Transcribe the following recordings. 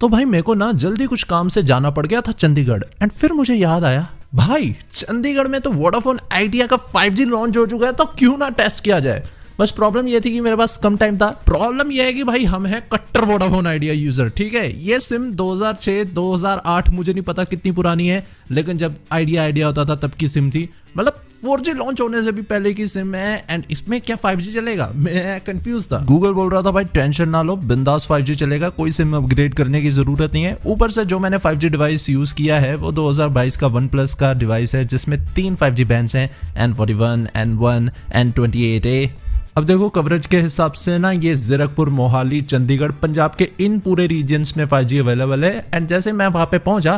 तो भाई मेरे को ना जल्दी कुछ काम से जाना पड़ गया था चंडीगढ़, एंड फिर मुझे याद आया भाई चंडीगढ़ में तो वोडाफोन आइडिया का 5G लॉन्च हो चुका है, तो क्यों ना टेस्ट किया जाए। बस प्रॉब्लम ये थी कि मेरे पास कम टाइम था। प्रॉब्लम ये है कि भाई हम हैं कट्टर वोडाफोन आइडिया यूजर, ठीक है। ये सिम 2006 2008 मुझे नहीं पता कितनी पुरानी है, लेकिन जब आइडिया होता था तब की सिम थी, मतलब 4G लॉन्च होने से भी पहले की सिम है। एंड इसमें क्या 5G चलेगा, मैं कंफ्यूज था। गूगल बोल रहा था भाई टेंशन ना लो, बिंदास 5G चलेगा, कोई सिम अपग्रेड करने की जरूरत नहीं है। ऊपर से जो मैंने 5G डिवाइस यूज किया है वो 2022 का OnePlus का डिवाइस है, जिसमें 3 5G बैंड्स हैं, N41, N1, N28A। अब देखो कवरेज के हिसाब से ना ये जीरकपुर, मोहाली, चंडीगढ़, पंजाब के इन पूरे रीजन्स में 5G अवेलेबल है। एंड जैसे मैं वहां पे पहुंचा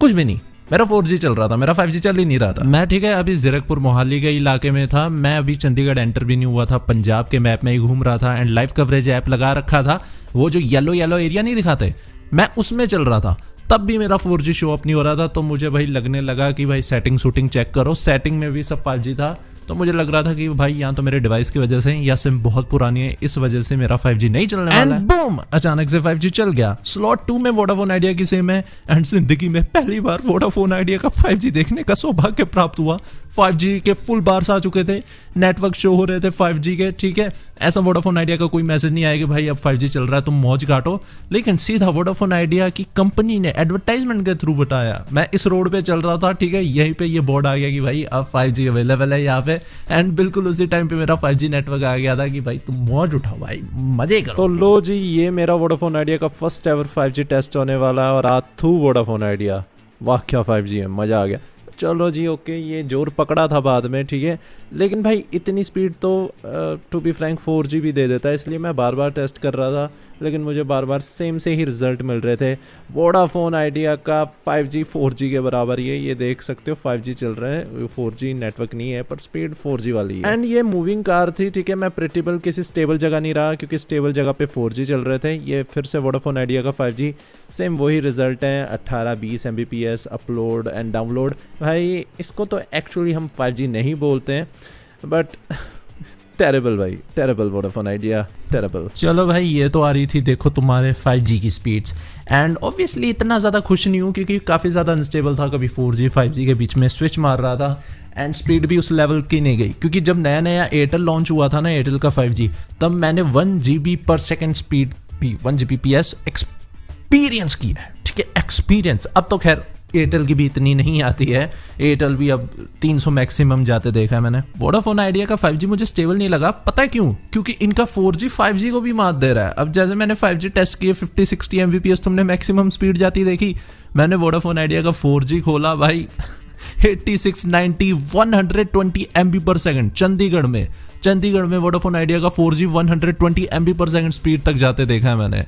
कुछ भी नहीं, मेरा 4G चल रहा था, मेरा 5G चल ही नहीं रहा था। मैं ठीक है अभी जीरकपुर मोहाली के इलाके में था, मैं अभी चंडीगढ़ एंटर भी नहीं हुआ था, पंजाब के मैप में ही घूम रहा था। एंड लाइव कवरेज ऐप लगा रखा था, वो जो येलो एरिया नहीं दिखाते, मैं उसमें चल रहा था, तब भी मेरा 4G शो अप नहीं हो रहा था। तो मुझे भाई लगने लगा कि भाई सेटिंग चेक करो, सेटिंग में भी सब 5G था। तो मुझे लग रहा था कि भाई यहाँ तो मेरे डिवाइस की वजह से या सिम बहुत पुरानी है, इस वजह से मेरा 5G नहीं चलने वाला है। बूम, अचानक से 5G चल गया। स्लॉट 2 में वोडाफोन आइडिया की सिम है, एंड जिंदगी में पहली बार वोडाफोन आइडिया का 5G देखने का सौभाग्य प्राप्त हुआ। 5G के फुल बार्स आ चुके थे, नेटवर्क शो हो रहे थे 5G के, ठीक है। ऐसा वोडाफोन आइडिया का कोई मैसेज नहीं आया कि भाई अब 5G चल रहा है तुम मौज काटो, लेकिन सीधा वोडाफोन आइडिया की कंपनी ने एडवर्टाइजमेंट के थ्रू बताया। मैं इस रोड पे चल रहा था, ठीक है, यहीं पे ये बोर्ड आ गया कि भाई अब 5G अवेलेबल है यहाँ पे। एंड बिल्कुल उसी टाइम पे मेरा 5G नेटवर्क आ गया था कि भाई तुम मौज उठाओ भाई, मजे करो। तो लो जी, ये मेरा वोडाफोन आइडिया का फर्स्ट एवर 5G टेस्ट होने वाला है, और आथू वोडाफोन आइडिया, वाह क्या 5G है, मजा आ गया। चलो जी ओके, ये जोर पकड़ा था बाद में, ठीक है, लेकिन भाई इतनी स्पीड तो टू बी फ्रैंक 4G भी दे देता है, इसलिए मैं बार बार टेस्ट कर रहा था, लेकिन मुझे बार बार सेम से ही रिजल्ट मिल रहे थे। वोडाफोन आइडिया का 5G 4G के बराबर ही है, ये देख सकते हो 5G चल रहा है, 4G नेटवर्क नहीं है पर स्पीड 4G वाली है। एंड ये मूविंग कार थी, ठीक है, मैं प्रेटिबल किसी स्टेबल जगह नहीं रहा, क्योंकि स्टेबल जगह पे 4G चल रहे थे। ये फिर से वोडाफोन आइडिया का 5G, सेम वही रिजल्ट है, 18-20 Mbps अपलोड एंड डाउनलोड। भाई इसको तो एक्चुअली हम 5G नहीं बोलते हैं, बट टेरेबल भाई, टेरेबल वोडाफोन आइडिया, टेरेबल। चलो भाई, ये तो आ रही थी देखो तुम्हारे 5G की स्पीड्स, एंड ऑब्वियसली इतना ज़्यादा खुश नहीं हूँ क्योंकि काफ़ी ज़्यादा अनस्टेबल था, कभी 4G 5G के बीच में स्विच मार रहा था, एंड स्पीड भी उस लेवल की नहीं गई। क्योंकि जब नया एयरटेल लॉन्च हुआ था ना, एयरटेल का 5G, तब मैंने 1 GB/s स्पीड भी 1 Gbps एक्सपीरियंस किया है, ठीक है, एक्सपीरियंस। अब तो खैर एयरटेल की भी इतनी नहीं आती है, एयरटेल भी अब 300 मैक्सिमम जाते देखा है मैंने। वोडाफोन आइडिया का 5G मुझे स्टेबल नहीं लगा, पता है क्यों? क्योंकि इनका 4G 5G को भी मात दे रहा है। अब जैसे मैंने 5G टेस्ट किए 50-60 Mbps, तुमने मैक्सिमम स्पीड जाती देखी, मैंने वोडाफोन आइडिया का 4G खोला भाई 86, 90, 120 MB/s चंडीगढ़ में वोडाफोन आइडिया का 4G 120 MB/s स्पीड तक जाते देखा है मैंने।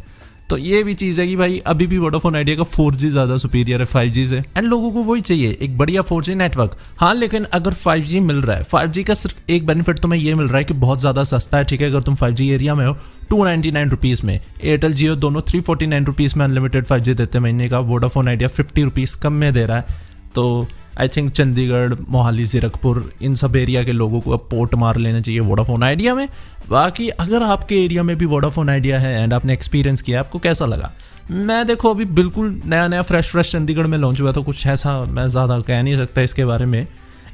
तो ये भी चीज़ है कि भाई अभी भी वोडाफोन आइडिया का 4G ज़्यादा सुपीरियर है 5G से, एंड लोगों को वही चाहिए, एक बढ़िया 4G नेटवर्क। हाँ, लेकिन अगर 5G मिल रहा है, 5G का सिर्फ एक बेनिफिट तुम्हें ये मिल रहा है कि बहुत ज़्यादा सस्ता है, ठीक है। अगर तुम 5G एरिया में हो 299 रुपीज़ में, एयरटेल जियो दोनों 349 रुपीज़ में अनलिमिटेड 5G देते हैं महीने का, वोडाफोन आइडिया 50 रुपीज़ कम में दे रहा है। तो आई थिंक चंडीगढ़, मोहाली, जीरकपुर, इन सब एरिया के लोगों को अब पोर्ट मार लेना चाहिए वोडाफोन आइडिया में। बाकी अगर आपके एरिया में भी वोडाफोन आइडिया है एंड आपने एक्सपीरियंस किया, आपको कैसा लगा? मैं देखो अभी बिल्कुल नया फ्रेश चंडीगढ़ में लॉन्च हुआ था, कुछ ऐसा मैं ज़्यादा कह नहीं सकता इसके बारे में।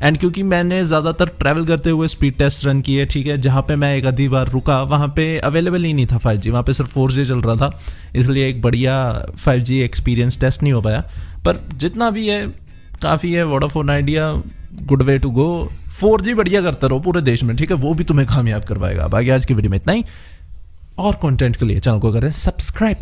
एंड क्योंकि मैंने ज़्यादातर ट्रैवल करते हुए स्पीड टेस्ट रन किए, ठीक है, जहाँ पे मैं एक आधी बार रुका वहाँ पे अवेलेबल ही नहीं था 5G, वहाँ पे सिर्फ 4G चल रहा था, इसलिए एक बढ़िया 5G एक्सपीरियंस टेस्ट नहीं हो पाया। पर जितना भी है काफ़ी है, Vodafone Idea good way to go. 4G बढ़िया करते रहो पूरे देश में, ठीक है, वो भी तुम्हें कामयाब करवाएगा। बाकी आज की वीडियो में इतना ही, और कंटेंट के लिए चैनल को करें सब्सक्राइब।